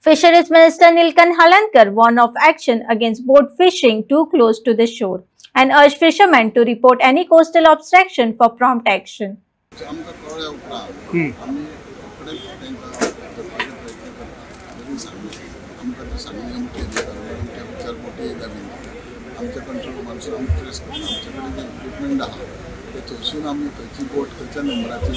Fisheries Minister Nilkan Halankar warned of action against boat fishing too close to the shore and urged fishermen to report any coastal obstruction for prompt action. बोट खंयच्या नंबराची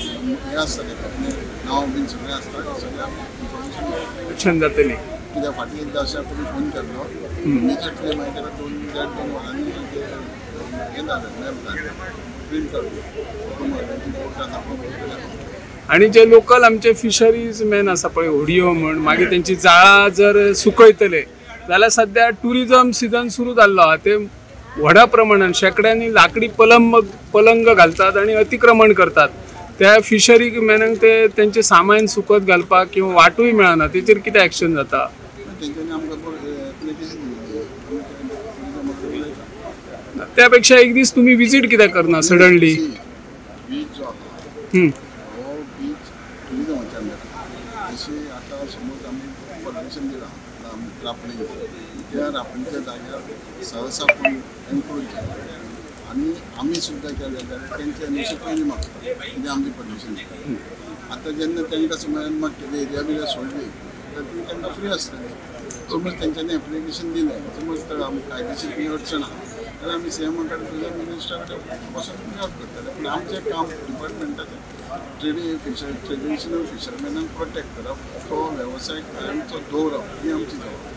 हे आसता नांव bin सगळें आसता सगळें information जातली कित्याक फाटीं एकदां अशें कोणी फोन केल्लो इमिजिएटली मागीर ताका 2 वरांनी हे जालें मॅप जालें प्रिंट काडलो बोट आसा आणि जे लोकल आमचे फिशरीज मॅन आसा पळय होडयो म्हण मागीर तेंची जाळां जर सुकयतले जाल्यार सध्या टुरिजम सीजन सुरू जाल्लो आहा ते व्हडा प्रमाणात शेकड्यांनी लाकडी पलंग घालतात आणि अतिक्रमण करतात त्या फिशरी मॅनांक ते त्यांचे सामान सुकत घालपाक किंवा वाटूय मेळना तेचेर कितें एक्शन जाता त्यापेक्षा एक दीस तुम्ही विजिट कित्याक करना सडनली त्या रापणीच्या जाग्यार सहसा कोण एनक्रोच केला आणि आम्ही सुद्धा केलें जाल्यार तेंचे एनओसी पयलीं मागता कितें आमची परमिशन दिता आतां जेन्ना तांकां समज मागता एरिया बिरिया सोडली तर ती तांकां फ्री आसतली समज तेंच्यांनी एप्लिकेशन दिलें समज कायदेशीर कितें अडचण आहा जाल्यार आमी सीएमा कडेन मिनिस्टरा कडेन वचून विचार करतले पूण आमचें काम डिपार्टमेंटाचें ट्रेडिशनल फिशरमॅनांक प्रोटेक्ट करप तो वेवसाय कायमचो दवरप ही आमची जबाबदारी.